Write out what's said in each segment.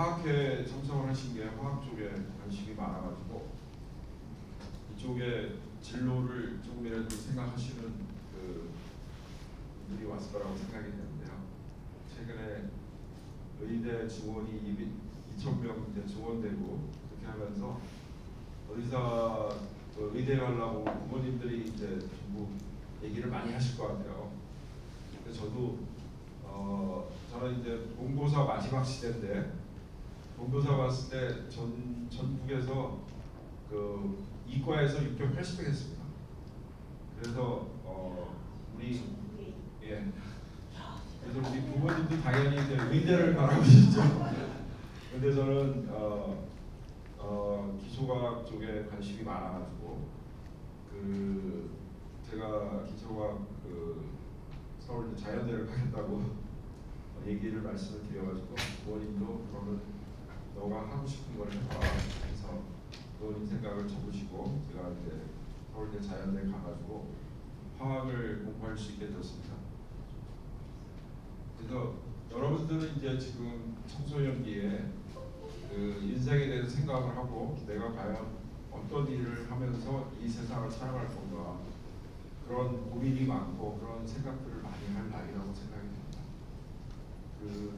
화학회 참석을 하신 게 화학 쪽에 관심이 많아가지고 이쪽에 진로를 조금이라도 생각하시는 분들이 왔을 거라고 생각이 되는데요. 최근에 의대 증원이 2,000명 이제 증원되고 그렇게 하면서 어디서 의대 가려고 부모님들이 이제 전부 얘기를 많이 하실 것 같아요. 근데 저도 저는 이제 본교사 마지막 시대인데 본교사 봤을 때 전국에서 그 이과에서 680등 했습니다. 그래서 우리 그래서 우리 부모님도 당연히 이제 의대를 바라보시죠. 근데 저는 기초과학 쪽에 관심이 많아가지고 제가 기초과학 서울대 자연대를 가겠다고 얘기를 말씀을 드려가지고 부모님도 그러면 너가 하고 싶은 걸 해봐. 그래서 부모님 생각을 접으시고 제가 이제 서울대 자연대 가가지고 화학을 공부할 수 있게 되었습니다. 그래서 여러분들은 이제 지금 청소년기에 인생에 대해서 생각을 하고 내가 과연 어떤 일을 하면서 이 세상을 살아갈 건가 그런 고민이 많고 그런 생각들을 많이 할 나이라고 생각이 됩니다.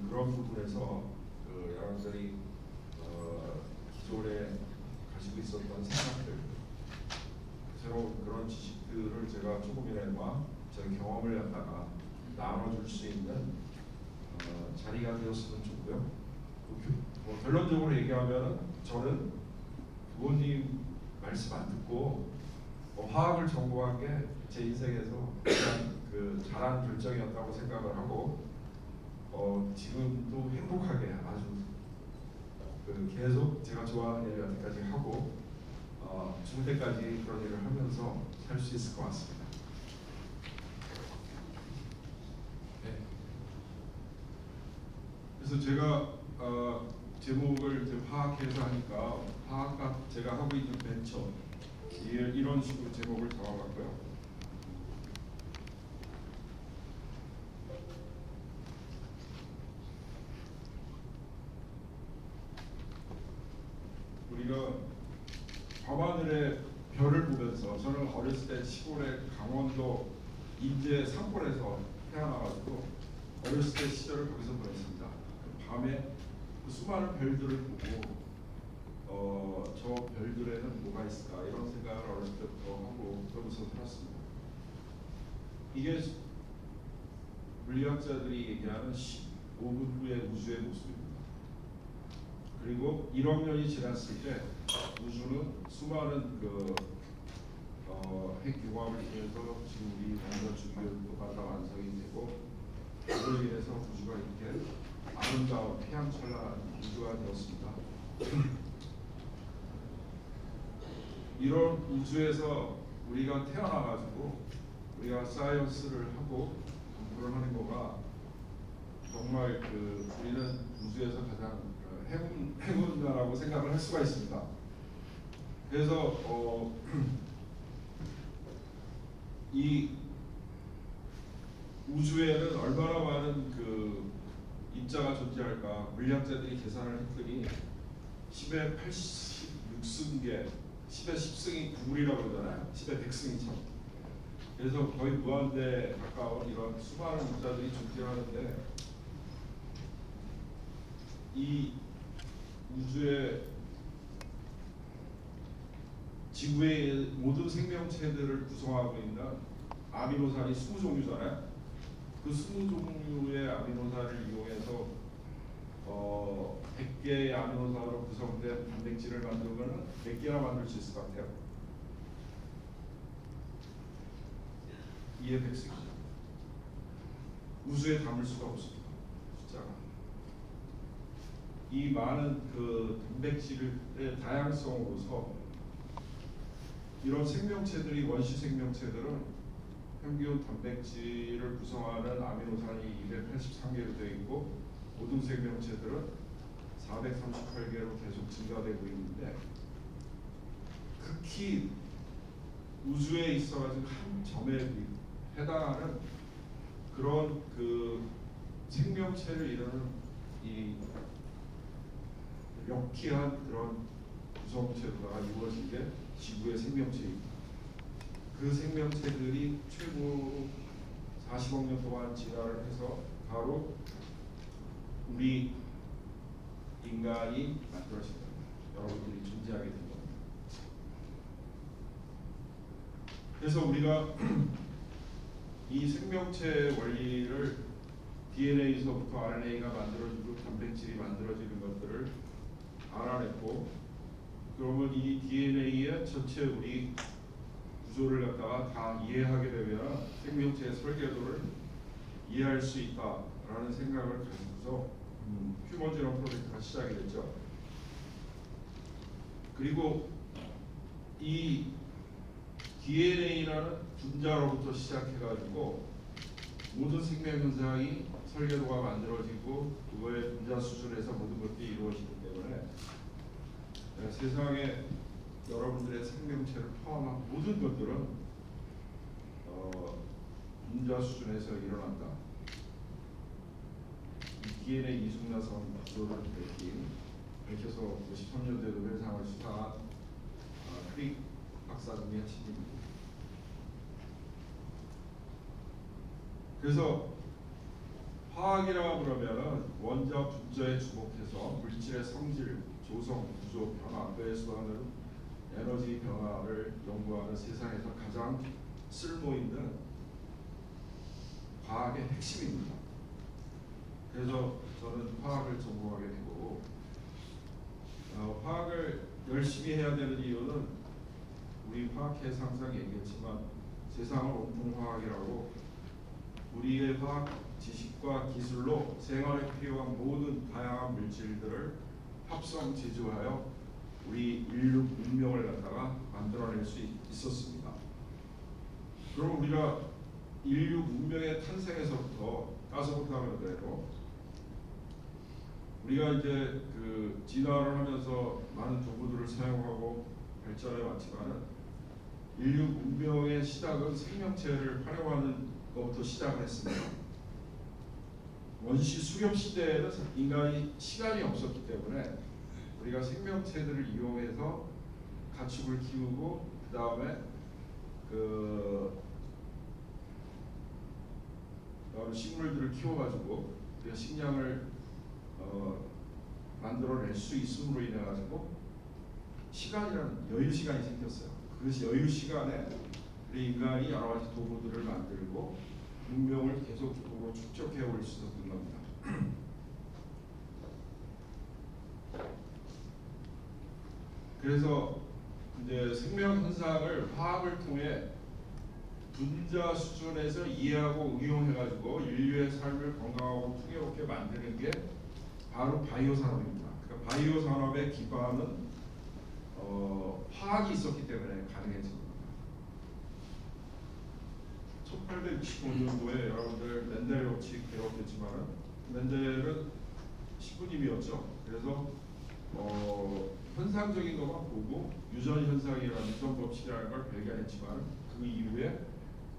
그런 부분에서 여러분들이 기존에 가지고 있었던 생각들 새로운 그런 지식들을 제가 조금이나마 제 경험을 갖다가 나눠줄 수 있는 자리가 되었으면 좋고요. 결론적으로 얘기하면 저는 부모님 말씀 안 듣고 화학을 전공한 게 제 인생에서 가장 잘한 결정이었다고 생각을 하고 지금도 행복하게 아주 계속 제가 좋아하는 일 여태까지 하고 죽을 때까지 그런 일을 하면서 살 수 있을 것 같습니다. 네. 그래서 제가 제목을 화학회에서 하니까 화학과 제가 하고 있는 벤처 이런 식으로 제목을 잡아봤고요. 우리가 밤하늘의 별을 보면서 저는 어렸을 때 시골의 강원도 인제 산골에서 태어나가지고 어렸을 때 시절을 거기서 보냈습니다. 밤에 수많은 별들을 보고 저 별들에는 뭐가 있을까 이런 생각을 어렸을 때부터 하고 그러면서 살았습니다. 이게 물리학자들이 얘기하는 15분 후의 우주의 모습입니다. 그리고 1억 년이 지났을 때 우주는 수많은 핵융합을 통해서 지금 우리 원자 주기율도 다 완성이 되고 그로 인해서 우주가 이렇게 아름다운 피양철난 우주가 되었습니다. 이런 우주에서 우리가 태어나가지고 우리가 사이언스를 하고 공부를 하는 거가 정말 우리는 우주에서 가장 행운이라고 생각을 할 수가 있습니다. 그래서 이 우주에는 얼마나 많은 입자가 존재할까 물리학자들이 계산을 했더니 10의 86승계 10의 10승이 9이라고 그러잖아요. 10의 100승이죠. 그래서 거의 무한대에 가까운 이런 수많은 입자들이 존재하는데 이 우주의 지구의 모든 생명체들을 구성하고 있는 아미노산이 20종류잖아요. 그 20종류의 아미노산을 이용해서 100개의 아미노산으로 구성된 단백질을 만들면 몇 개나 만들 수 있을 것 같아요? 2의 100승이죠. 우주에 담을 수가 없습니다. 숫자가. 이 많은 단백질의 다양성으로서 이런 생명체들이 원시 생명체들은 평균 단백질을 구성하는 아미노산이 283개로 되어 있고 모든 생명체들은 438개로 계속 증가되고 있는데 극히 우주에 있어가지고 한 점에 해당하는 그런 생명체를 이루는 이 명쾌한 그런 구성체로다가 이루어진 게 지구의 생명체입니다. 그 생명체들이 최고 40억 년 동안 진화를 해서 바로 우리 인간이 만들어진 겁니다. 여러분들이 존재하게 된 겁니다. 그래서 우리가 이 생명체 원리를 DNA에서부터 RNA가 만들어지고 단백질이 만들어지는 것들을 알아냈고, 그러면 이 DNA의 전체 우리 구조를 갖다가 다 이해하게 되면 생명체의 설계도를 이해할 수 있다라는 생각을 가지고서 휴먼 지노 프로젝트가 시작이 됐죠. 그리고 이 DNA라는 분자로부터 시작해가지고 모든 생명 현상이 설계도가 만들어지고 그거의 분자 수준에서 모든 것들이 이루어지기 때문에 세상에 여러분들의 생명체를 포함한 모든 것들은 분자 수준에서 일어난다. 이 DNA 이중나선 구조를 밝혀서 53년도에 노벨상을 수상한 크릭 박사 중에 한 분입니다. 그래서 화학이라고 그러면은 원자 분자에 주목해서 물질의 성질, 조성, 구조, 변화, 그에서 하는 에너지 변화를 연구하는 세상에서 가장 쓸모 있는 과학의 핵심입니다. 그래서 저는 화학을 전공하게 된 거고, 화학을 열심히 해야 되는 이유는 우리 화학회에서 항상 얘기했지만 세상을 온통 화학이라고, 우리의 화학 지식과 기술로 생활에 필요한 모든 다양한 물질들을 합성 제조하여 우리 인류 문명을 갖다가 만들어낼 수 있었습니다. 그럼 우리가 인류 문명의 탄생에서부터 따서부터 하면 그래도 우리가 이제 그 진화를 하면서 많은 도구들을 사용하고 발전해 왔지만은 인류 문명의 시작은 생명체를 활용하는 것부터 시작을 했습니다. 원시 수렵 시대에는 인간이 시간이 없었기 때문에 우리가 생명체들을 이용해서 가축을 키우고 그 다음에 식물들을 키워가지고 우리가 식량을 만들어낼 수 있음으로 인해 가지고 시간이라는 여유 시간이 생겼어요. 그 여유 시간에 우리 인간이 여러 가지 도구들을 만들고 문명을 계속적으로 축적해 올 수 있었던 겁니다. 그래서 이제 생명 현상을 화학을 통해 분자 수준에서 이해하고 응용해가지고 인류의 삶을 건강하고 풍요롭게 만드는 게 바로 바이오 산업입니다. 그러니까 바이오 산업의 기반은 화학이 있었기 때문에 가능해집니다. 1865년도에 여러분들 멘델rov치 배웠겠지만 멘델은 신부님이었죠. 그래서 현상적인 것만 보고 유전 현상이라는 유전 법칙이라는 걸 발견했지만 그 이후에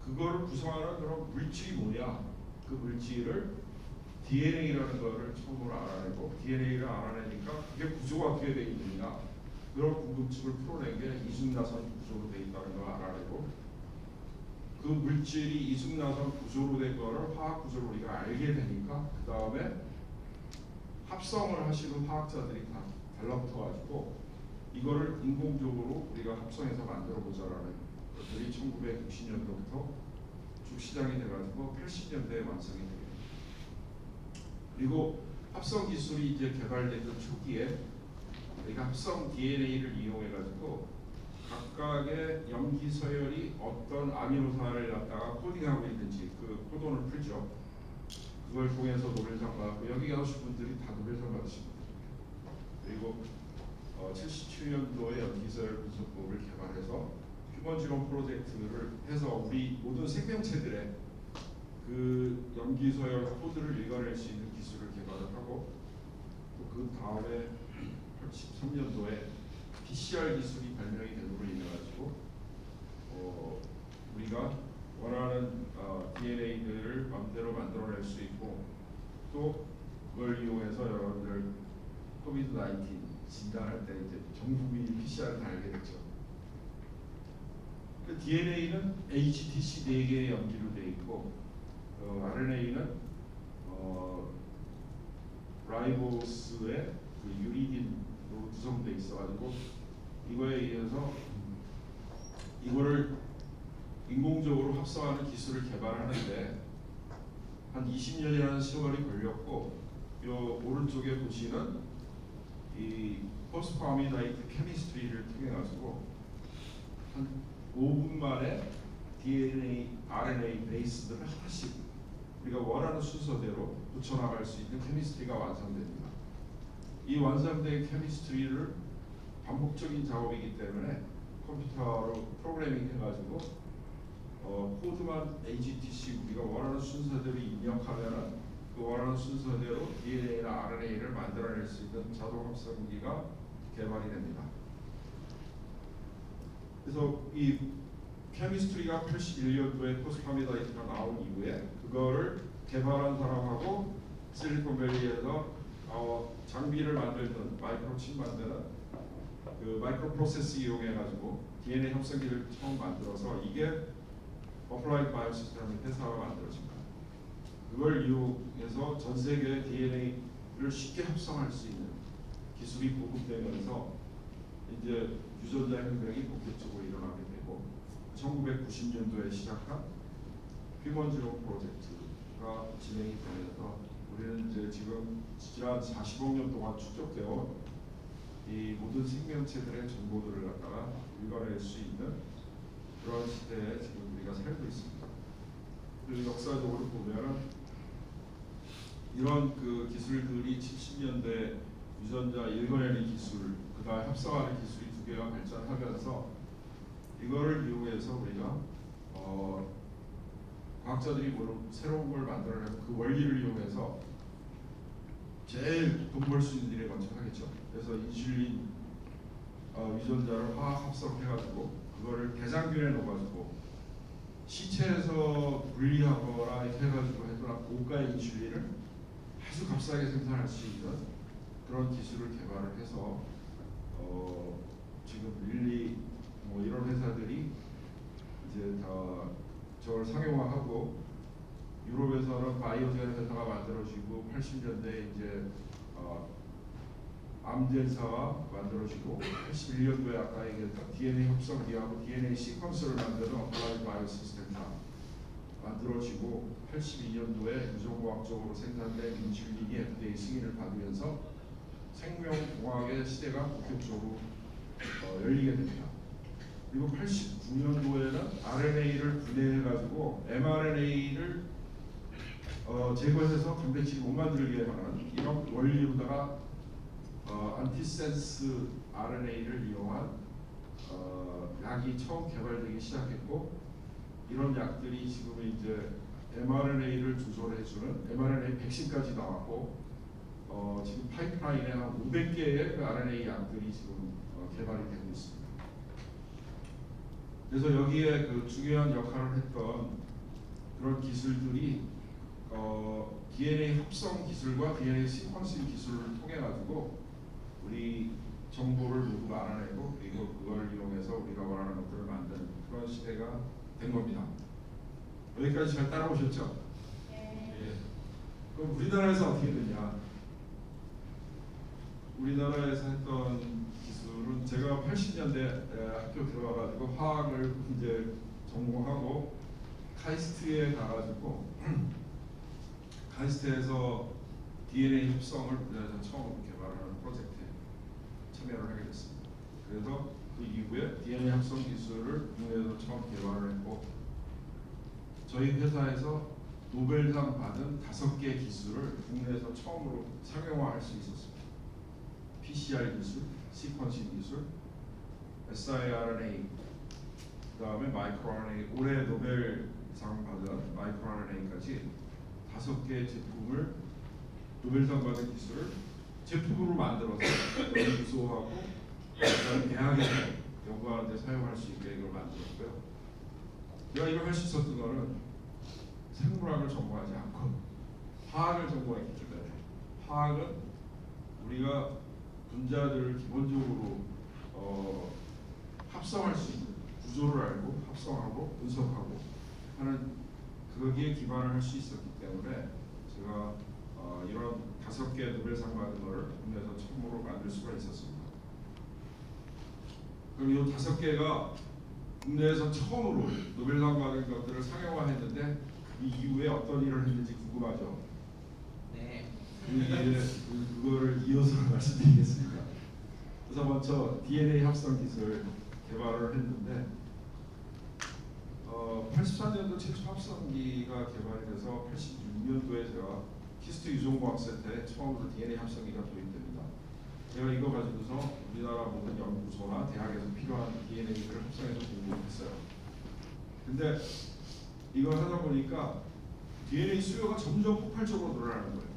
그거를 구성하는 그런 물질이 뭐냐, 그 물질을 DNA라는 거를 처음으로 알아내고 DNA를 알아내니까 그게 구조가 어떻게 되어 있느냐, 그런 궁금증을 풀어낸 게 이중나선 구조로 되어 있다는 걸 알아내고, 그 물질이 이중나선 구조로 된 거를 화학 구조로 우리가 알게 되니까 그 다음에 합성을 하시는 화학자들이 다 달라붙어가지고 이거를 인공적으로 우리가 합성해서 만들어 보자라는 것들이 1960년도부터 쭉 시작이 돼가지고 80년대에 완성이 됩니다. 그리고 합성 기술이 이제 개발되던 초기에 우리가 합성 DNA를 이용해가지고 각각의 염기 서열이 어떤 아미노산을 갖다가 코딩하고 있는지 그 코돈을 풀죠. 그걸 통해서 노벨상 받았고, 여기 나오신 분들이 다 노벨상 받으신 분들입니다. 그리고 77년도에 염기서열 분석법을 개발해서 휴먼 지노 프로젝트를 해서 우리 모든 생명체들의 그 염기서열 코드를 읽어낼 수 있는 기술을 개발을 하고, 또 그 다음에 83년도에 PCR 기술이 발명이 됨으로 인해 가지고 우리가 원하는 DNA들을 마음대로 만들어낼 수 있고, 또 그걸 이용해서 여러분들 코비드-19 진단할 때 이제 전 국민이 PCR을 다 알게 됐죠. 그 DNA는 HTC 4개의 염기로 되어 있고, RNA는 라이보스의 그 유리딘으로 구성되어 있어가지고 이거에 의해서 이거를 인공적으로 합성하는 기술을 개발하는데 한 20년이라는 세월이 걸렸고, 요 오른쪽에 보시는 이 포스파미다이트 케미스트리를 통해 가지고 한 5분 만에 DNA, RNA 베이스들을 하나씩 우리가 원하는 순서대로 붙여나갈 수 있는 케미스트리가 완성됩니다. 이 완성된 케미스트리를 반복적인 작업이기 때문에 컴퓨터로 프로그래밍 해가지고 코드만 HTC 우리가 원하는 순서대로 입력하면은 그 원하는 순서대로 DNA나 RNA를 만들어낼 수 있는 자동 합성기가 개발이 됩니다. 그래서 이 케미스트리가 81년도에 포스파미다이트가 나온 이후에 그거를 개발한 사람하고 실리콘밸리에서 장비를 만들던 마이크로칩 만드는 그 마이크로 프로세스 이용해 가지고 DNA 합성기를 처음 만들어서 이게 어플라이드 바이오시스템의 회사가 만들어집니다. 그걸 이용해서 전 세계 DNA를 쉽게 합성할 수 있는 기술이 보급되면서 이제 유전자 혁명이 본격적으로 일어나게 되고 1990년도에 시작한 휴먼 지노 프로젝트가 진행이 되면서 우리는 이제 지금 지난 40억 년 동안 축적되어 이 모든 생명체들의 정보들을 갖다가 읽어낼 수 있는 그런 시대에 지금 우리가 살고 있습니다. 그리고 역사적으로 보면은 이런 그 기술들이 70년대 유전자 읽어내는 기술, 그다음 합성하는 기술이 두 개가 발전하면서 이거를 이용해서 우리가 과학자들이 새로운 걸 만들어내고 그 원리를 이용해서 제일 돈 벌 수 있는 일에 먼저 하겠죠. 그래서 인슐린 유전자를 화학 합성해가지고 그거를 대장균에 넣어가지고 시체에서 분리하거나 해가지고 해서 고가의 인슐린을 아주 값싸게 생산할 수 있는 그런 기술을 개발을 해서 지금 릴리 뭐 이런 회사들이 이제 다 저걸 상용화하고 유럽에서는 바이오젠 회사가 만들어지고 80년대에 이제 암젠사가 만들어지고 81년도에 아까 얘기했던 DNA 합성기하고 DNA 시퀀스를 만드는 어플라이드 바이오시스템사 만들어지고 82년도에 유전공학적으로 생산된 인슐린이 FDA 승인을 받으면서 생명공학의 시대가 본격적으로 열리게 됩니다. 그리고 89년도에는 RNA를 분해해가지고 mRNA를 제거해서 단백질을 못 만들게 하는 이런 원리로다가 안티센스 RNA를 이용한 약이 처음 개발되기 시작했고 이런 약들이 지금 이제 mRNA를 조절해주는 mRNA 백신까지 나왔고 지금 파이프라인에 한 500개의 그 RNA 약들이 지금 개발이 되고 있습니다. 그래서 여기에 그 중요한 역할을 했던 그런 기술들이 DNA 합성 기술과 DNA 시퀀싱 기술을 통해 가지고 우리 정보를 모두 알아내고 그리고 그걸 이용해서 우리가 원하는 것들을 만드는 그런 시대가 된 겁니다. 여기까지 잘 따라오셨죠? 네. 예. 그럼 우리나라에서 어떻게 되냐? 우리나라에서 했던 기술은 제가 80년대 학교 들어가가지고 화학을 이제 전공하고 카이스트에 가가지고 카이스트에서 DNA 합성을 우리나라에서 처음 개발하는 프로젝트에 참여를 하게 됐습니다. 그래서 그 이후에 DNA 합성 기술을 국내에서 처음 개발을 했고 저희 회사에서 노벨상 받은 5개 기술을 국내에서 처음으로 상용화할 수 있었습니다. PCR 기술, 시퀀싱 기술, siRNA, 그 다음에 마이크로RNA, 올해 노벨상 받은 마이크로RNA까지 5개의 제품을 노벨상 받은 기술을 제품으로 만들어서 연구소하고 대학에서 연구하는 데 사용할 수 있게 이걸 만들었고요. 제가 이걸 할 수 있었던 거는 생물학을 전공하지 않고 화학을 전공했기 때문에 화학은 우리가 분자들을 기본적으로 합성할 수 있는 구조를 알고 합성하고 분석하고 하는 거기에 기반을 할 수 있었기 때문에 제가 이런 5개 노벨상 받은 거를 국내에서 처음으로 만들 수가 있었습니다. 그럼 이 5개가 국내에서 처음으로 노벨상 받은 것들을 상용화했는데 그 이후에 어떤 일을 했는지 궁금하죠? 네. 그거를 이어서 말씀드리겠습니다. 그래서 먼저 DNA 합성 기술 개발을 했는데 84년도 최초 합성기가 개발이 돼서 86년도에 제가 키스트 유전공학센터에 처음으로 DNA 합성기가 도입됩니다. 제가 이거 가지고서 우리나라 모든 연구소나 대학에서 필요한 DNA를 합성해서 공부했어요. 근데 이걸 하다 보니까 DNA 수요가 점점 폭발적으로 늘어나는 거예요.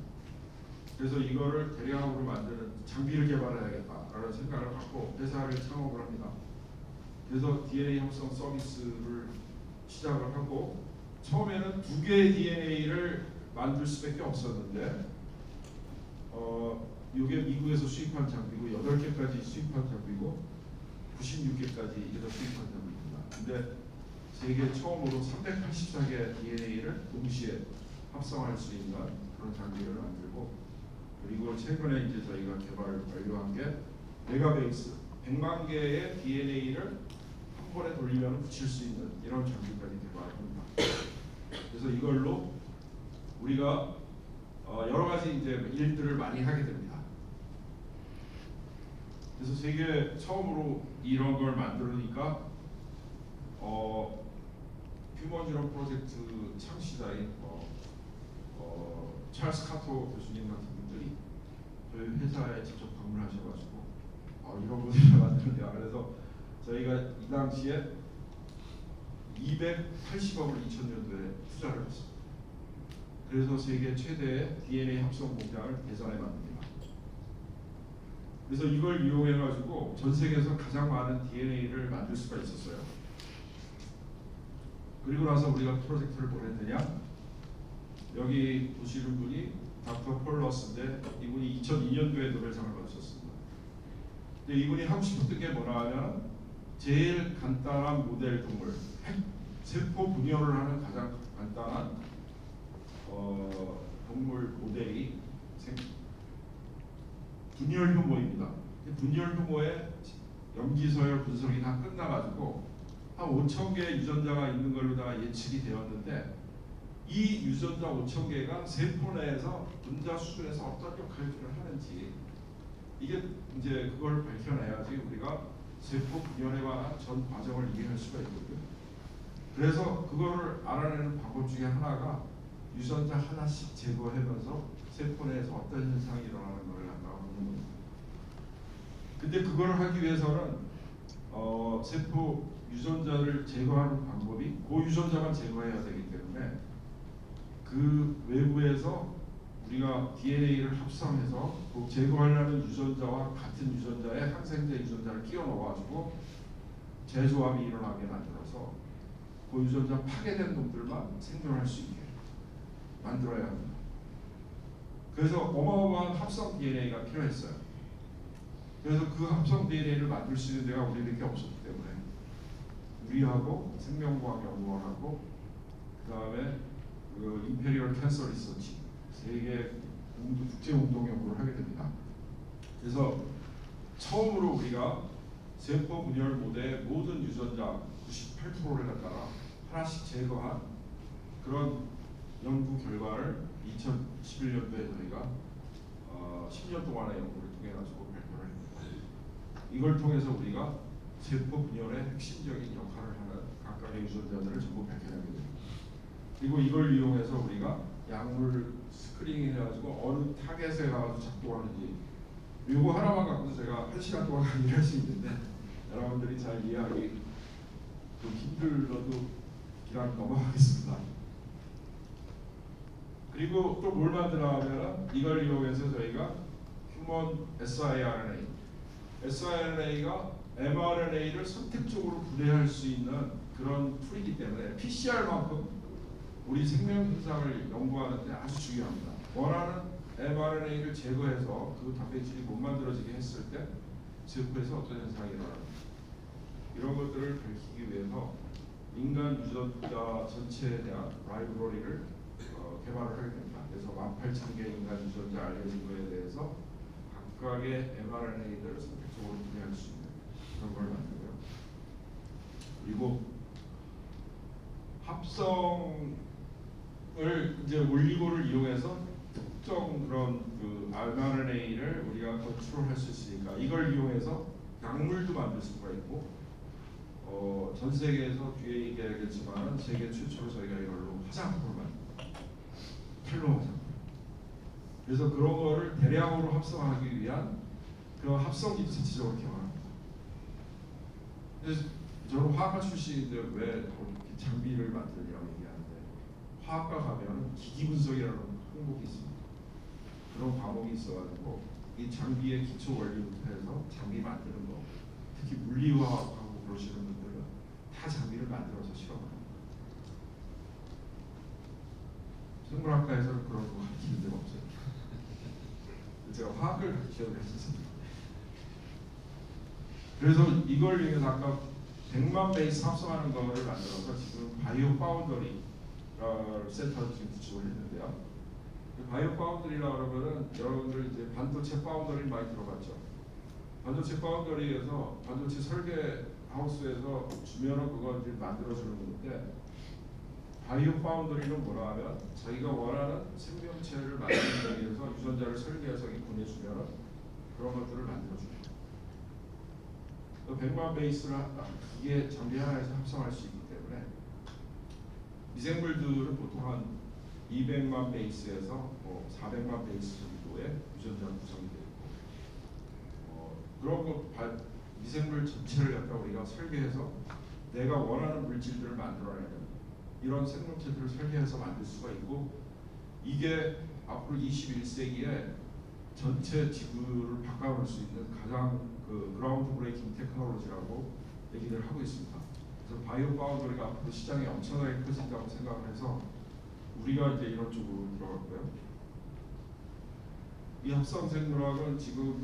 그래서 이거를 대량으로 만드는 장비를 개발해야겠다라는 생각을 갖고 회사를 창업을 합니다. 그래서 DNA 합성 서비스를 시작을 하고 처음에는 2개의 DNA를 만들 수밖에 없었는데 이게 미국에서 수입한 장비고 8개까지 수입한 장비고 96개까지 이제서 수입한 장비입니다. 근데 세계 처음으로 384개 DNA를 동시에 합성할 수 있는 그런 장비를 만들고 그리고 최근에 이제 저희가 개발 완료한 게 메가베이스 100만 개의 DNA를 한 번에 돌리면 붙일 수 있는 이런 장비까지 개발합니다. 그래서 이걸로 우리가 여러 가지 이제 일들을 많이 하게 됩니다. 그래서 세계 처음으로 이런 걸 만들으니까 휴먼 지놈 프로젝트 창시자인 찰스 카토 교수님 같은 분들이 저희 회사에 직접 방문하셔가지고 이런 모델을 만드는데요. 그래서 저희가 이 당시에 280억을 2000년도에 투자를 했습니다. 그래서 세계 최대의 DNA 합성 공장을 대전에 만듭니다. 그래서 이걸 이용해가지고 전 세계에서 가장 많은 DNA를 만들 수가 있었어요. 그리고 나서 우리가 프로젝트를 뭘 했느냐? 여기 보시는 분이 닥터 폴 러스인데 이분이 2002년도에 노벨상을 받으셨습니다. 근데 이분이 하고 싶었던 게 뭐냐 하면 제일 간단한 모델 동물, 세포 분열을 하는 가장 간단한 동물 모델이 분열 효모입니다. 분열 효모의 염기서열 분석이 다 끝나가지고 한 5,000개의 유전자가 있는 걸로 다 예측이 되었는데 이 유전자 5,000개가 세포 내에서 분자 수준에서 어떤 역할을 하는지 이게 이제 그걸 밝혀내야지 우리가 세포 분열에 관한 전 과정을 이해할 수가 있거든요. 그래서 그거를 알아내는 방법 중에 하나가 유전자 하나씩 제거하면서 세포 내에서 어떤 현상이 일어나는 걸 갖다가 보는 겁니다. 근데 그걸 하기 위해서는 세포 유전자를 제거하는 방법이 고유전자만 제거해야 되기 때문에 그 외부에서 우리가 DNA를 합성해서 그 제거하려는 유전자와 같은 유전자에 항생제 유전자를 끼워 넣어가지고 재조합이 일어나게 만들어서 그 유전자 파괴된 놈들만 생존할 수 있게 만들어야 합니다. 그래서 어마어마한 합성 DNA가 필요했어요. 그래서 그 합성 DNA를 만들 수 있는 데가 우리밖에 없었기 때문에 우리하고 생명과학연구원하고 그 다음에 그 임페리얼 캔서 리서치 세계 국제 공동 연구를 하게 됩니다. 그래서 처음으로 우리가 세포 분열 모델의 모든 유전자 98%를 갖다가 하나씩 제거한 그런 연구 결과를 2011년도에 저희가 10년 동안의 연구를 통해 가지고 발표를 했습니다. 이걸 통해서 우리가 세포 분열의 핵심적인 역할을 하는 각각의 유전자들을 전부 밝혀내게 됩니다. 그리고 이걸 이용해서 우리가 약물 스크린잉 해가지고 어느 타겟에 가서 작동하는지 이거 하나만 갖고 제가 1시간 동안 강의를 할 수 있는데 여러분들이 잘 이해하기 좀 힘들어도 그냥 넘어가겠습니다. 그리고 또 뭘 만드나 하면 이걸 이용해서 저희가 휴먼 siRNA가 mRNA를 선택적으로 분해할 수 있는 그런 툴이기 때문에 PCR만큼 우리 생명 현상을 연구하는 데 아주 중요합니다. 원하는 mRNA를 제거해서 그 단백질이 못 만들어지게 했을 때 세포에서 어떤 현상이 일어납니다. 이런 것들을 밝히기 위해서 인간 유전자 전체에 대한 라이브러리를 개발을 하게 됩니다. 그래서 18,000개 인간 유전자 알려진 거에 대해서 각각의 mRNA들을 선택적으로 분해할 수 있는 그런 걸 만들고요. 그리고 합성을 이제 올리고를 이용해서 특정 그런 그 mRNA를 우리가 컨트롤할 수 있으니까 이걸 이용해서 약물도 만들 수가 있고 전 세계에서 뒤에 얘기하겠지만 세계 최초로 저희가 이걸로 화장품을 만듭니다. 텔로 화장품. 그래서 그런 거를 대량으로 합성하기 위한 그런 합성기도 자체적으로 개발합니다. 그래서 저는 화학과 출신인데 왜 이렇게 장비를 만들냐고 얘기하는데 화학과 가면 기기 분석이라는 항목이 있습니다. 그런 과목이 있어가지고 이 장비의 기초 원리부터 해서 장비 만드는 거, 특히 물리화학하고 그러시는 분들은 다 장비를 만들어서 실험합니다. 생물학과에서는 그런 거 가르치는 데가 없어요. 제가 화학을 가르치려고 했었습니다. 그래서 이걸 위해서 아까 100만 베이스 합성하는 거를 만들어서 지금 바이오 파운더리 센터를 지금 구축을 했는데요. 바이오 파운더리라고 그러면은 여러분들 이제 반도체 파운더리 많이 들어봤죠. 반도체 파운더리에서 반도체 설계 하우스에서 주면은 그거 이제 만들어주는 건데 바이오 파운더리는 뭐라 하면 자기가 원하는 생명체를 만들기 위해서 유전자를 설계해서 보내주면 그런 것들을 만들어줍니다. 100만 베이스를 기계 장비 하나에서 합성할 수 있기 때문에 미생물들은 보통 한 200만 베이스에서 400만 베이스 정도의 유전자가 구성이 되어 있고 그런 거 미생물 전체를 갖다 우리가 설계해서 내가 원하는 물질들을 만들어내는 이런 생명체들을 설계해서 만들 수가 있고 이게 앞으로 21세기에 전체 지구를 바꿔볼 수 있는 가장 그라운드 브레이킹 테크놀로지라고 얘기를 하고 있습니다. 그래서 바이오 파운더리가 앞으로 시장이 엄청나게 커진다고 생각을 해서 우리가 이제 이런 쪽으로 들어갔고요. 이 합성생물학은 지금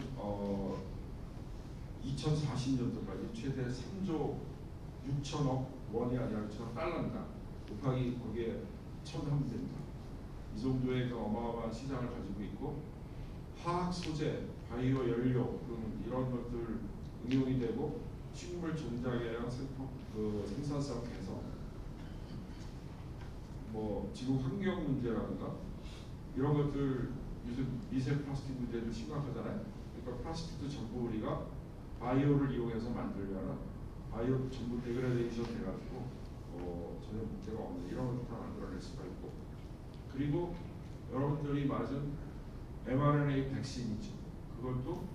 2040년도까지 최대 3조 6천억 원이 아니라 6천억 달러입니다. 곱하기 거기에 1,000 하면 됩니다. 이 정도의 그 어마어마한 시장을 가지고 있고 화학 소재, 바이오 연료 이런 것들 응용이 되고 식물 전자계랑 생산성 개선, 지구 환경 문제라든가 이런 것들 요즘 미세 플라스틱 문제도 심각하잖아요. 그러니까 플라스틱도 전부 우리가 바이오를 이용해서 만들면 바이오 전부 데그레데이션 돼가지고 전혀 문제가 없는 이런 것도 다 만들어낼 수가 있고 그리고 여러분들이 맞은 mRNA 백신 있죠. 그것도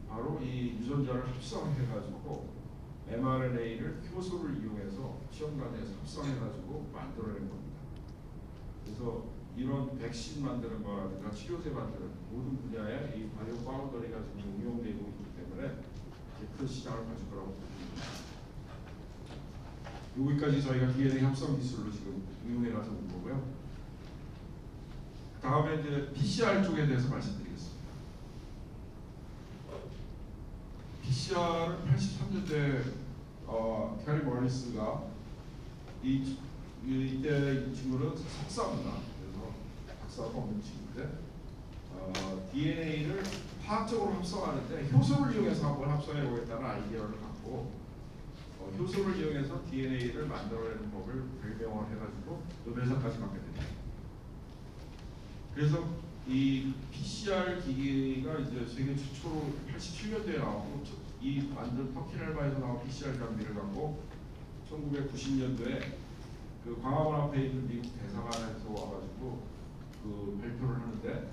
바로 이 유전자를 합성해가지고 mRNA를 효소를 이용해서 시험관에서 합성해가지고 만들어낸 겁니다. 그래서 이런 백신 만드는 거라든가 치료제 만드는 모든 분야에 이 바이오 파운더리가 지금 응용되고 있기 때문에 큰 시장을 가질 거라고 봅니다. 여기까지 저희가 DNA 합성 기술로 지금 응용해가서 온 거고요. 다음에 이제 PCR 쪽에 대해서 말씀드리겠습니다. PCR은 83년대 캐리 머리스가 이때 이 친구는 석사입니다. 그래서 박사가 없는 친구인데 DNA를 화학적으로 합성하는데 효소를 이용해서 한번 합성해 보겠다는 아이디어를 갖고 효소를 이용해서 DNA를 만들어내는 법을 발명을 해가지고 노벨상까지 받게 됩니다. 그래서 이 PCR 기기가 이제 세계 최초로 87년도에 나왔고 이 완전 터키넬바에서 나온 PCR 장비를 갖고 1990년도에 그 광화문 앞에 있는 미국 대사관에서 와가지고 그 발표를 하는데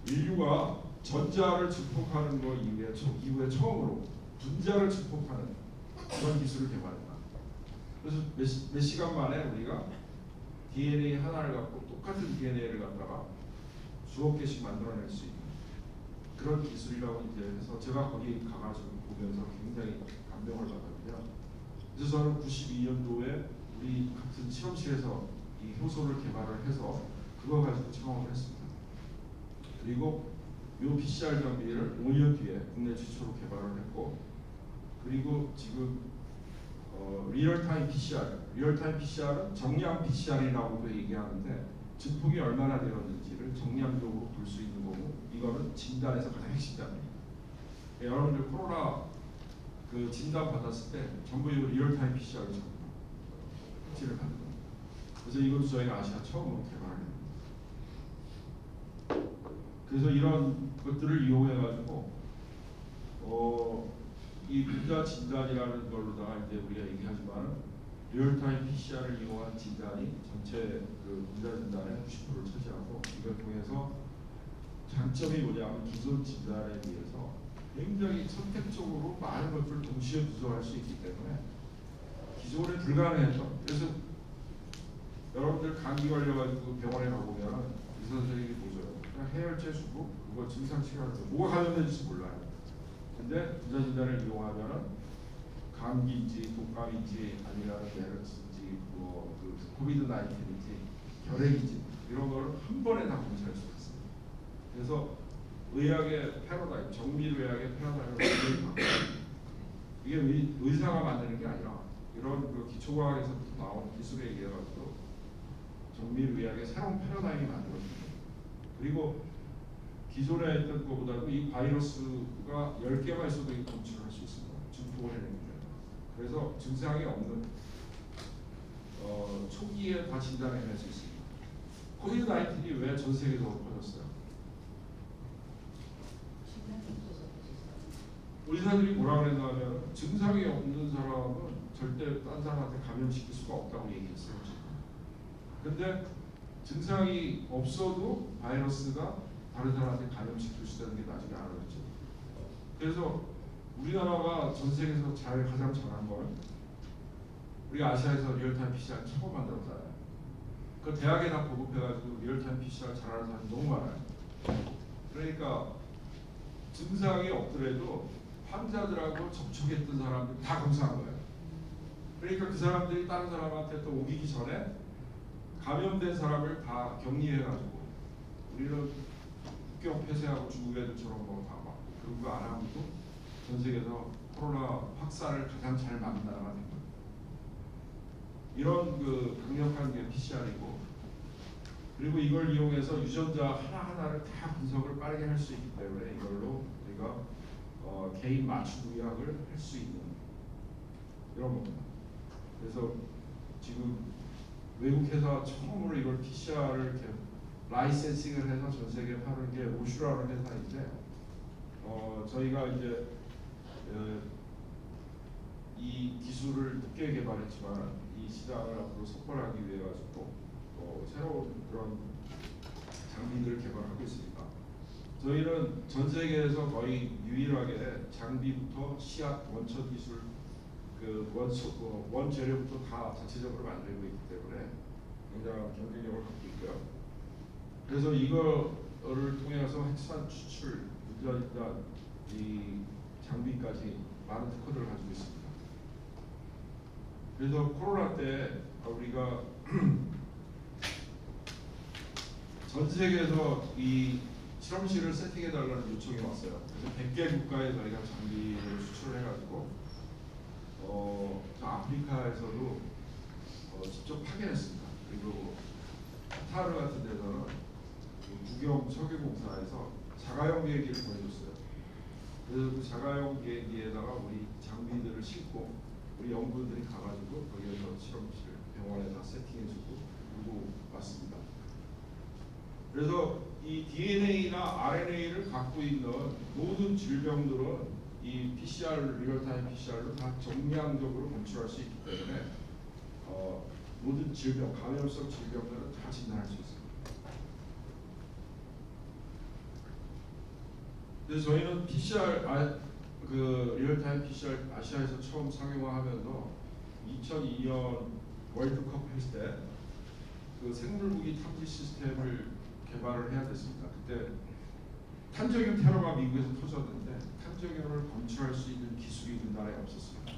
인류가 전자를 증폭하는 거 이후에 처음으로 분자를 증폭하는 그런 기술을 개발했다. 그래서 몇 시간 만에 우리가 DNA 하나를 갖고 똑같은 DNA를 갖다가 수억 개씩 만들어낼 수 있는 그런 기술이라고 이제 해서 제가 거기 가가지고 보면서 굉장히 감명을 받았는데요. 그래서 저는 92년도에 우리 같은 실험실에서 이 효소를 개발을 해서 그거 가지고 창업을 했습니다. 그리고 이 PCR 장비를 5년 뒤에 국내 최초로 개발을 했고, 그리고 지금 리얼타임 PCR은 정량 PCR이라고도 얘기하는데 증폭이 얼마나 되었는지를 정량적으로 볼 수 있는 거고, 이거는 진단에서 가장 핵심입니다. 여러분들 코로나 그 진단 받았을 때 전부 이 리얼타임 PCR을 확진을 받는 겁니다. 그래서 이것도 저희가 아시아 처음으로 개발을 했습니다. 그래서 이런 것들을 이용해 가지고 이 분자 진단이라는 걸로다가 이제 우리가 얘기하지만 리얼타임 PCR을 이용한 진단이 전체 그 분자 진단의 90%를 차지하고, 이걸 통해서 장점이 뭐냐면 기존 진단에 비해서 굉장히 선택적으로 많은 것들을 동시에 분석할 수 있기 때문에 기존에 불가능했던, 그래서 여러분들 감기 걸려가지고 병원에 가보면 의사 선생님이 보셔요. 그냥 해열제 주고 그거 증상 치료하면서 뭐가 감염된지 몰라요. 근데 분자 진단을 이용하면은 감기인지 독감인지 아니면 메르스인지 그 코비드 19인지 결핵인지 이런 거를 한 번에 다 검사할 수 있습니다. 그래서 의학의 패러다임, 정밀의학의 패러다임을 완전히 바꿔요. 이게 의사가 만드는 게 아니라 이런 그 기초과학에서부터 나온 기술에 의해 가지고 정밀의학의 새로운 패러다임이 만들어집니다. 그리고 기존에 했던 것보다도 이 바이러스가 10개가 있어도 이 검출을 할 수 있습니다. 증폭을 해내는 게. 그래서 증상이 없는 초기에 다 진단해낼 수 있습니다. 코비드 19이 왜 전 세계적으로 퍼졌어요? 의사들이 뭐라 그랬냐면 증상이 없는 사람은 절대 딴 사람한테 감염시킬 수가 없다고 얘기했어요. 근데 증상이 없어도 바이러스가 다른 사람한테 감염시킬 수 있다는 게 나중에 알아졌죠. 그래서 우리나라가 전 세계에서 가장 잘한 건 우리 아시아에서 리얼타임 PCR 처음 만들었잖아요. 그 대학에 다 보급해가지고 리얼타임 PCR 잘하는 사람이 너무 많아요. 그러니까 증상이 없더라도 환자들하고 접촉했던 사람들 다 검사한 거예요. 그러니까 그 사람들이 다른 사람한테 또 옮기기 전에 감염된 사람을 다 격리해가지고, 우리는 국경 폐쇄하고 중국 애들처럼 뭐다 막고 그런 거 안 하고 전 세계에서 코로나 확산을 가장 잘 막는 나라가 된 거예요. 이런 그 강력한 게 PCR이고, 그리고 이걸 이용해서 유전자 하나하나를 다 분석을 빠르게 할 수 있기 때문에 이걸로 우리가 개인 맞춤 의학을 할 수 있는 이런 겁니다. 그래서 지금 외국 회사 처음으로 이걸 PCR을 이렇게 라이센싱을 해서 전 세계에 파는 게 오슈라는 회사인데, 저희가 이제 이 기술을 늦게 개발했지만 이 시장을 앞으로 석권하기 위해 가지고 새로운 그런 장비들을 개발하고 있습니다. 저희는 전 세계에서 거의 유일하게 장비부터 시약 원천 기술 그 원재료부터 다 자체적으로 만들고 있기 때문에 굉장한 경쟁력을 갖고 있고요. 그래서 이거를 통해서 핵산 추출, 운전, 이 장비까지 많은 특허들을 가지고 있습니다. 그래서 코로나 때 우리가 전 세계에서 이 실험실을 세팅해달라는 요청이 왔어요. 그래서 100개 국가에 저희가 장비를 수출을 해가지고 저 아프리카에서도 직접 파견했습니다. 그리고 카타르 같은 데서는 국영 석유공사에서 자가용 비행기를 보내줬어요. 그래서 그 자가용 비행기에다가 우리 장비들을 싣고 우리 연구원들이 가가지고 거기에서 실험실 병원에다 세팅해주고 그리고 왔습니다. 그래서 이 DNA나 RNA를 갖고 있는 모든 질병들은 이 PCR, 리얼타임 PCR로 다 정량적으로 검출할 수 있기 때문에 모든 질병, 감염성 질병들은 다 진단할 수 있습니다. 그래서 저희는 PCR, 그 리얼타임 PCR 아시아에서 처음 상용화하면서 2002년 월드컵 했을 때 그 생물무기 탐지 시스템을 개발을 해야 됐습니다. 그때 탄저균 테러가 미국에서 터졌는데 탄저균을 검출할 수 있는 기술이 우리나라에 없었습니다.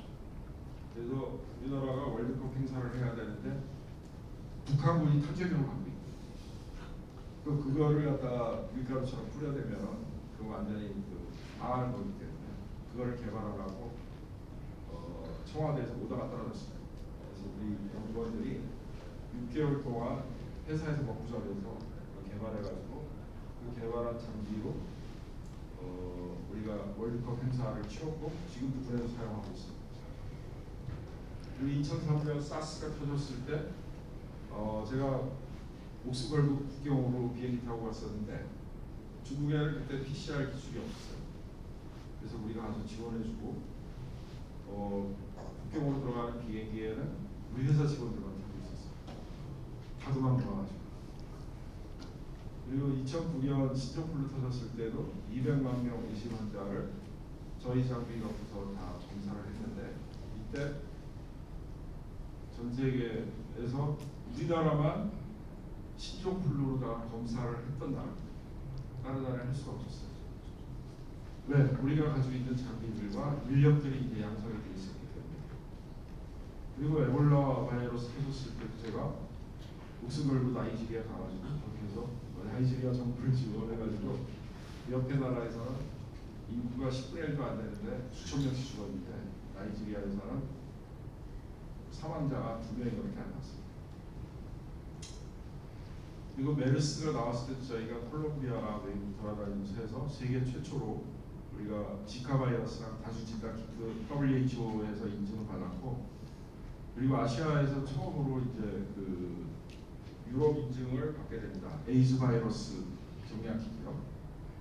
그래서 우리나라가 월드컵 행사를 해야 되는데 북한군이 탄저균을 갖고 있고, 또 그거를 갖다 밀가루처럼 뿌려대면 그 완전히 그 망하는 거기 때문에 그거를 개발하라고 청와대에서 오다가 떨어졌어요. 그래서 우리 연구원들이 6개월 동안 회사에서 먹고 자면서 개발해가지고 그 개발한 장비로 우리가 월드컵 행사를 치렀고 지금도 그래서 사용하고 있습니다. 우리 2003년 사스가 터졌을 때 제가 목숨 걸고 국경으로 비행기 타고 갔었는데 중국에는 그때 PCR 기술이 없었어요. 그래서 우리가 가서 지원해주고 국경으로 들어가는 비행기에는 우리 회사 직원들만 타고 있었어요. 다 도망가가지고. 그리고 2009년 신종플루 터졌을 때도 200만 명 의심 환자를 저희 장비 갖고서 다 검사를 했는데 이때 전 세계에서 우리나라만 신종플루로다가 검사를 했던 나라입니다. 다른 나라는 할 수가 없었어요. 왜? 우리가 가지고 있는 장비들과 인력들이 이제 양성이 되어 있었기 때문에. 그리고 에볼라 바이러스 터졌을 때도 제가 목숨 걸고 나이지리아 가가지고 그렇게 해서 나이지리아 정부를 지원해가지고 옆에 나라에서는 인구가 10분의 1도 안 되는데 수천 명씩 죽었는데 나이지리아에서는 사망자가 2명밖에 안 났습니다. 그리고 메르스가 나왔을 때도 저희가 콜롬비아 외국 돌아다니면서 해서 세계 최초로 우리가 지카 바이러스랑 다수 진단 키트 WHO에서 인증을 받았고 그리고 아시아에서 처음으로 이제 그 유럽 인증을 받게 됩니다. 에이즈 바이러스 정량 키트요.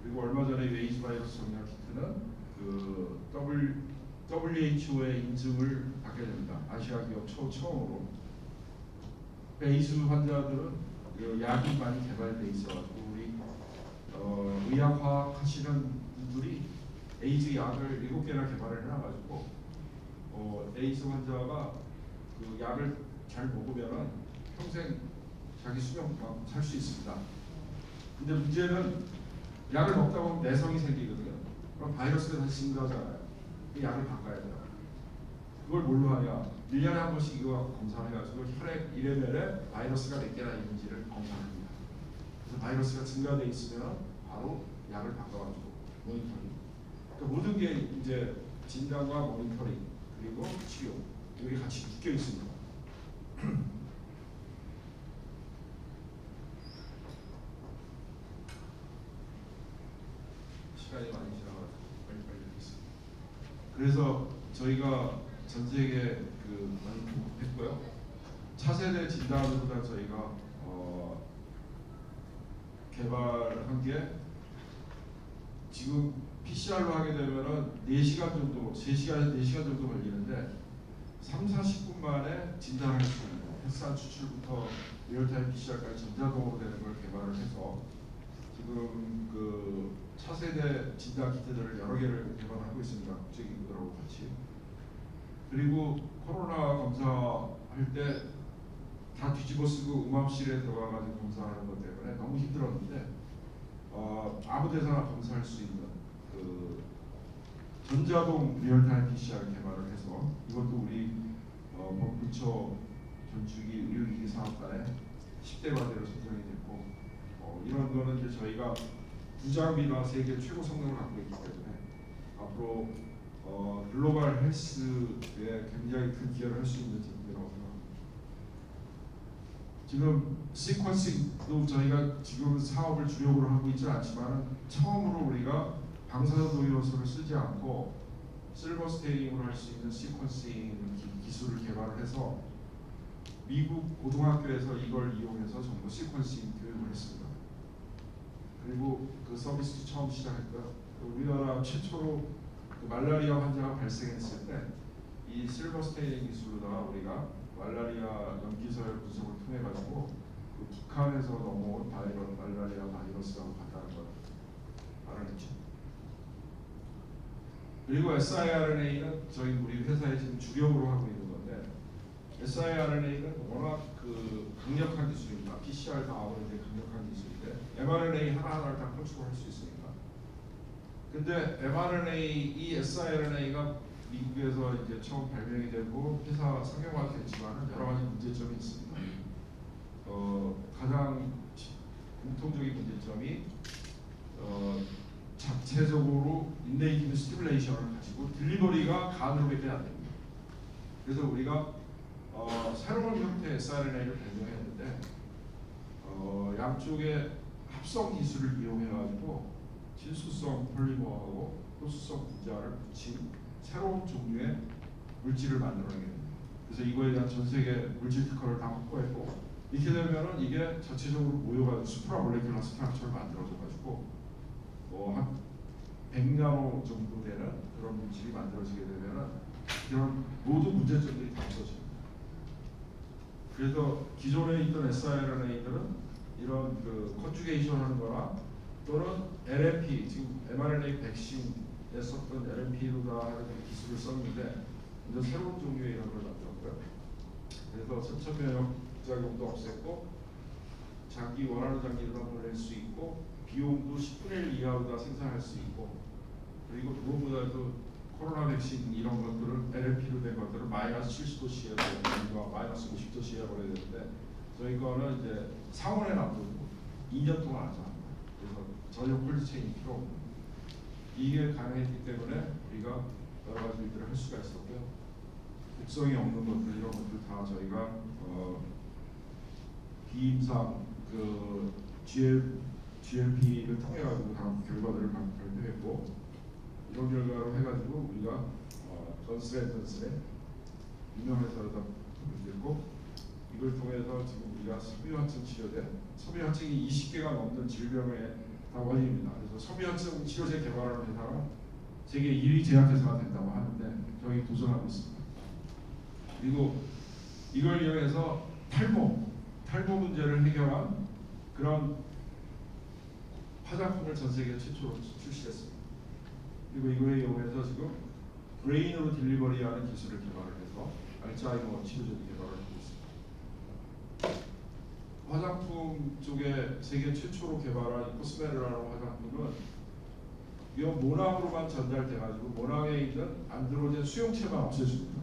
그리고 얼마 전에 에이즈 바이러스 정량 키트는 그 WHO의 인증을 받게 됩니다. 아시아 기업 처음으로. 에이즈 환자들은 약이 많이 개발돼 있어가지고 우리 의학화학 하시는 분들이 에이즈 약을 7개나 개발을 해놔가지고 에이즈 환자가 그 약을 잘 먹으면은 평생 자기 수명 살 수 있습니다. 근데 문제는 약을 먹다 보면 내성이 생기거든요. 그럼 바이러스가 다시 증가하잖아요. 그 약을 바꿔야 돼요. 그걸 뭘로 하냐? 1년에 한 번씩 이거 검사해가지고 혈액 1ml에 바이러스가 몇 개나 있는지를 검사합니다. 그래서 바이러스가 증가돼 있으면 바로 약을 바꿔가지고 모니터링. 그러니까 모든 게 이제 진단과 모니터링 그리고 치료 여기 같이 묶여 있습니다. 시간이 많이 지나가지고 빨리빨리 하겠습니다. 그래서 저희가 전 세계 그 많이 했고요. 차세대 진단으로다 저희가 개발한 게 지금 PCR로 하게 되면은 4시간 정도, 3시간에서 4시간 정도 걸리는데 3, 40분 만에 진단할 수 있는 햇산 추출부터 리얼타임 PCR까지 전자동으로 되는 걸 개발을 해서 지금 그 차세대 진단 키트들을 여러 개를 개발하고 있습니다. 국제기구들하고 같이. 그리고 코로나 검사할 때 다 뒤집어 쓰고 응압실에 들어가가지고 검사하는 것 때문에 너무 힘들었는데 아무 데서나 검사할 수 있는 그 전자동 리얼타임 PCR 개발을 해서 이것도 우리 법무처 전주기 의료기기 사업단의 10대 과제로 선정이 됐고 이런 거는 이제 저희가 부장비나 세계 최고 성능을 갖고 있기 때문에 앞으로 글로벌 헬스에 굉장히 큰 기여를 할 수 있는 제품이라고 생각합니다. 지금 시퀀싱도 저희가 지금 사업을 주력으로 하고 있지는 않지만 처음으로 우리가 방사선 도이로소를 쓰지 않고 실버 스테이닝으로 할 수 있는 시퀀싱 기술을 개발을 해서 미국 고등학교에서 이걸 이용해서 전부 시퀀싱 교육을 했습니다. 그리고 그 서비스도 처음 시작했고요. 우리나라 최초로 그 말라리아 환자가 발생했을 때 이 실버 스테이닝 기술로다가 우리가 말라리아 염기서열 분석을 통해 가지고 그 북한에서 넘어온 말라리아 바이러스라고 봤다는 걸 알아냈죠. 그리고 siRNA는 저희 우리 회사에 지금 주력으로 하고 있는 건데 siRNA는 워낙 그 강력한 기술입니다. PCR 다음으로 이제 강력한 기술인데 mRNA 하나하나를 다 컨트롤할 수 있으니까. 근데 mRNA 이 siRNA가 미국에서 이제 처음 발명이 되고 회사 상용화됐지만 여러 가지 문제점이 있습니다. 가장 공통적인 문제점이 자체적으로 인네이티브 스티뮬레이션을 가지고 딜리버리가 간으로밖에 안 됩니다. 그래서 우리가 새로운 형태의 siRNA를 발명했는데 양쪽의 합성 기술을 이용해가지고 친수성 폴리머하고 호수성 분자를 붙인 새로운 종류의 물질을 만들어내게 됩니다. 그래서 이거에 대한 전 세계 물질 특허를 다 확보했고, 이렇게 되면은 이게 자체적으로 모여가지고 수프라 몰레큘러 스트럭처를 만들어져가지고 한 100나노 정도 되는 그런 물질이 만들어지게 되면은 이런 모든 문제점들이 다 없어집니다. 그래서 기존에 있던 siRNA들은 이런 그 컨주게이션 하는 거나 또는 LNP, 지금 mRNA 백신에 썼던 LNP로다 하는 기술을 썼는데 이제 새로운 종류의 이런 걸 만들었고요. 그래서 선천면역 부작용도 없앴고 장기 원하는 장기로다 보낼 수 있고 비용도 10분의 1 이하로 다 생산할 수 있고, 그리고 무엇보다도 코로나 백신 이런 것들은 LNP로 된 것들은 마이너스 70도씨에 마이너스 50도씨에 보내야 되는데 저희 거는 이제 상온에 놔두고 2년 동안 안전합니다. 그래서 전혀 콜드체인이 필요 없는, 이게 가능했기 때문에 우리가 여러 가지 일들을 할 수가 있었고요. 독성이 없는 것들 이런 것들 다 저희가 비임상 그 GLP를 통해 가지고 다음 결과들을 발표했고, 이런 결과로 해가지고 우리가 존슨앤존슨의 유명 회사로다 됐고, 이걸 통해서 지금 우리가 섬유화증 치료제, 섬유화증이 20개가 넘는 질병의 다 원인입니다. 그래서 섬유화증 치료제 개발하는 회사가 세계 1위 제약회사가 된다고 하는데 저희 도전하고 있습니다. 그리고 이걸 이용해서 탈모 문제를 해결한 그런 화장품을 전 세계 최초로 출시했습니다. 그리고 이거에 이용해서 지금 브레인으로 딜리버리하는 기술을 개발을 해서 알츠하이머 치료제도 개발을 하고 있습니다. 화장품 쪽에 세계 최초로 개발한 코스메르라는 화장품은 이 모낭으로만 전달돼가지고 모낭에 있는 안드로겐 수용체만 없애줍니다.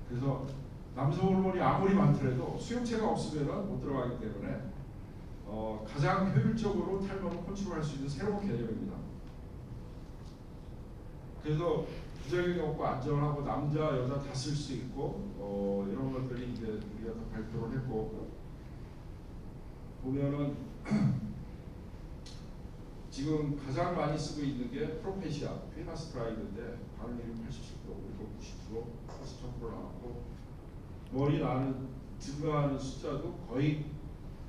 그래서 남성 호르몬이 아무리 많더라도 수용체가 없으면 못 들어가기 때문에 가장 효율적으로 탈모를 컨트롤할 수 있는 새로운 개념입니다. 그래서 부작용이 없고 안전하고 남자 여자 다 쓸 수 있고 이런 것들이 이제 우리가 다 발표를 했고, 보면은 지금 가장 많이 쓰고 있는 게 프로페시아, 피나스트라이드인데 반응률이 80%, 그리고 90%, 80% 나왔고, 머리 나는 증가하는 숫자도 거의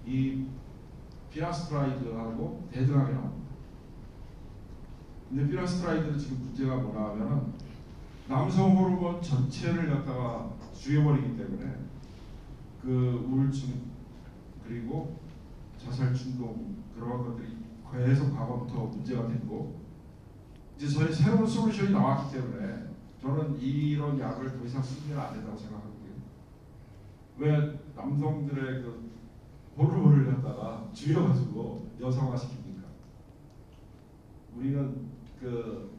이 피나스트라이드하고 대등하게 나옵니다. 근데 피나스트라이드는 지금 문제가 뭐냐 하면은 남성 호르몬 전체를 갖다가 죽여버리기 때문에 그 우울증 그리고 자살 충동 그런 것들이 계속 과거부터 문제가 됐고, 이제 저희 새로운 솔루션이 나왔기 때문에 저는 이런 약을 더 이상 쓰면 안 된다고 생각하거든요. 왜 남성들의 그 호르몬을 갖다가 죽여가지고 여성화 시킵니까? 우리는 그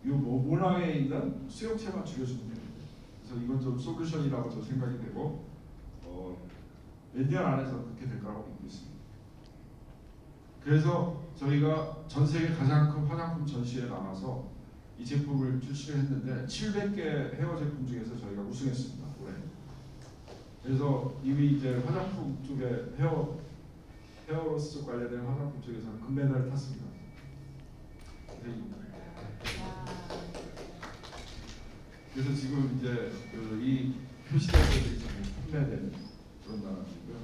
모낭에 있는 수용체만 죽여주면 됩니다. 그래서 이건 좀 솔루션이라고 저 생각이 되고 몇 년 안에서 그렇게 될 거라고 믿고 있습니다. 그래서 저희가 전 세계 가장 큰 화장품 전시회에 나가서 이 제품을 출시를 했는데 700개 헤어 제품 중에서 저희가 우승했습니다. 올해. 그래서 이미 이제 화장품 쪽에 헤어로스 쪽 관련된 화장품 쪽에서는 금메달을 탔습니다. 그래서 지금 이제 이 표시제품들이 잘 판매되는 그런 나라이고요.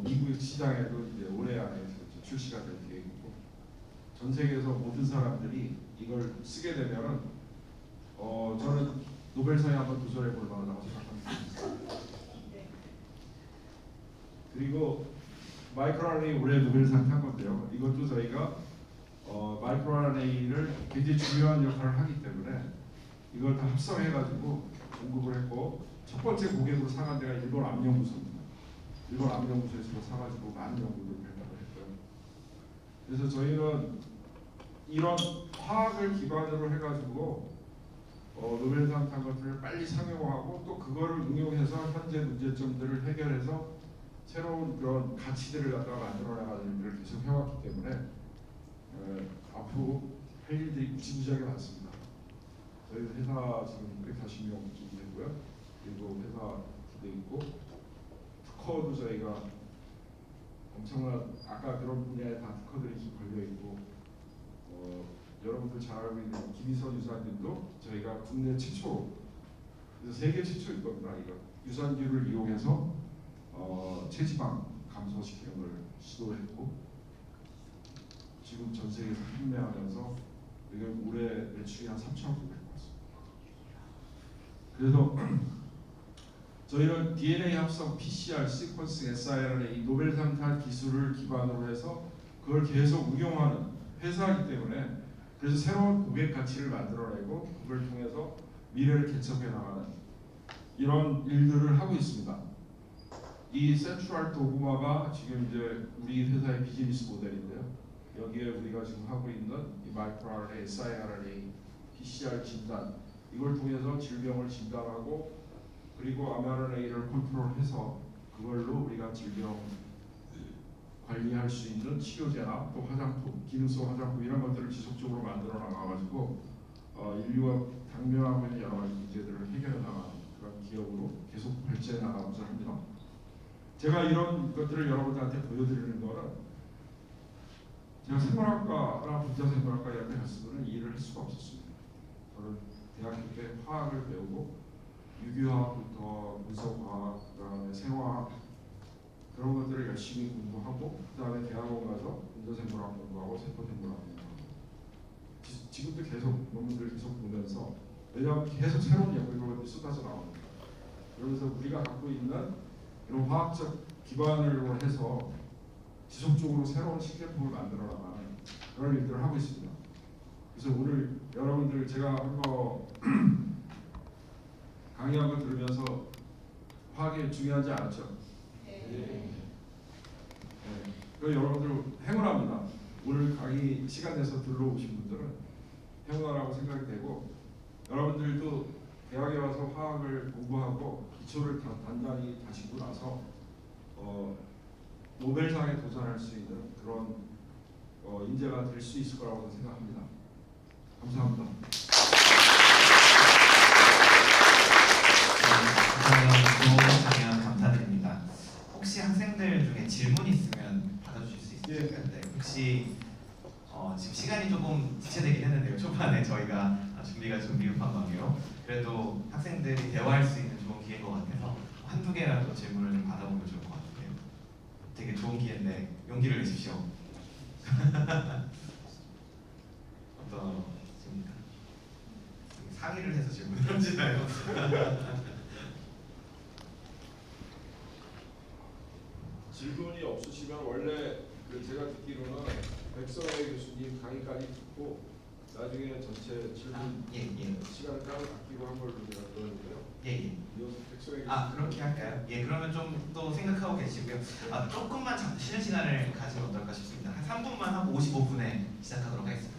미국 시장에도 이제 올해 안에 출시가 될 계획이고, 전 세계에서 모든 사람들이 이걸 쓰게 되면은 저는 노벨상에 한번 도전해 볼 만하다고 생각합니다. 그리고 마이크로 RNA 올해 노벨상 탄 건데요. 이것도 저희가 마이크로 RNA를 굉장히 중요한 역할을 하기 때문에 이걸 다 합성해가지고 공급을 했고, 첫 번째 고객으로 상한 데가 일본 암연구소입니다. 일본 암연구소에서 사가지고 많은 연구를 발표를 했고요. 그래서 저희는 이런 화학을 기반으로 해가지고 노벨상 탄 것들을 빨리 상용화하고 또 그거를 응용해서 현재 문제점들을 해결해서 새로운 그런 가치들을 갖다가 만들어나가는 일을 계속 해왔기 때문에 앞으로 할 일들이 무지무지하게 많습니다. 저희 회사 지금 240명 정도 되고요. 그리고 회사 돼 있고 특허도 저희가 엄청난 아까 그런 분야에 다 특허들이 걸려 있고 여러분들 잘 알고 있는 김희선 유산균도 저희가 국내 최초, 그래서 세계 최초일 겁니다. 이거 유산균을 이용해서 체지방 감소시키는 걸 시도했고 지금 전 세계에서 판매하면서 이게 올해 매출이 한 3,000억 될 것 같습니다. 그래서 저희는 DNA 합성 PCR, 시퀀싱, siRNA 노벨상 탄 기술을 기반으로 해서 그걸 계속 응용하는 회사이기 때문에 그래서 새로운 고객 가치를 만들어내고 그걸 통해서 미래를 개척해 나가는 이런 일들을 하고 있습니다. 이 센트럴 도구마가 지금 이제 우리 회사의 비즈니스 모델인데요. 여기에 우리가 지금 하고 있는 이 마이크로 RNA, siRNA, PCR 진단 이걸 통해서 질병을 진단하고 그리고 mRNA를 컨트롤해서 그걸로 우리가 질병 관리할 수 있는 치료제나 또 화장품, 기능성 화장품 이런 것들을 지속적으로 만들어 나가가지고 인류가 당면하고 있는 여러 가지 문제들을 해결해 나가는 그런 기업으로 계속 발전해 나가고자 합니다. 제가 이런 것들을 여러분들한테 보여드리는 거는 제가 생물학과나 분자생물학과 이런 데 갔으면 이 일을 할 수가 없었습니다. 저는 대학교 때 화학을 배우고 유기화학부터 분석화학, 그다음에 생화학 그런 것들을 열심히 공부하고 그다음에 대학원 가서 분자생물학 공부하고 세포생물학 공부하고 지금도 계속 논문들 계속 보면서 왜냐하면 계속 새로운 연구들이 쏟아져 나옵니다. 그러면서 우리가 갖고 있는 이런 화학적 기반으로 해서 지속적으로 새로운 식제품을 만들어 나가는 그런 일들을 하고 있습니다. 그래서 오늘 여러분들 제가 한 거 강의한 거 들으면서 화학이 중요하지 않았죠? 네. 그래서 여러분들 행운합니다. 오늘 강의 시간 내서 들러오신 분들은 행운하라고 생각이 되고 여러분들도 대학에 와서 화학을 공부하고 기초를 단단히 다지고 나서 노벨상에 도전할 수 있는 그런 인재가 될 수 있을 거라고 생각합니다. 감사합니다. 좋은 강연 감사드립니다. 혹시 학생들 중에 질문 있으면 받아주실 수 있으실까요? 네. 혹시 지금 시간이 조금 지체되긴 했는데요. 초반에 저희가 준비가 좀 미흡한 관계로 그래도 학생들이 대화할 수 있는 좋은 기회인 것 같아서 한두 개라도 질문을 좀 받아보면 좋을 것 같아요. 되게 좋은 기회인데 용기를 내십시오. 어떠십니까? 상의를 해서 질문을 하시나요? 질문이 없으시면 원래 제가 듣기로는 백선혜 교수님 강의까지 듣고 나중에 전체 질문 시간을 따로 아끼고 한 걸로 제가 들었는데요. 이어서 백선혜 교수님 그렇게 할까요? 그러면 좀 또 생각하고 계시고요. 조금만 쉬는 시간을 가지면 어떨까 싶습니다. 한 3분만 하고 55분에 시작하도록 하겠습니다.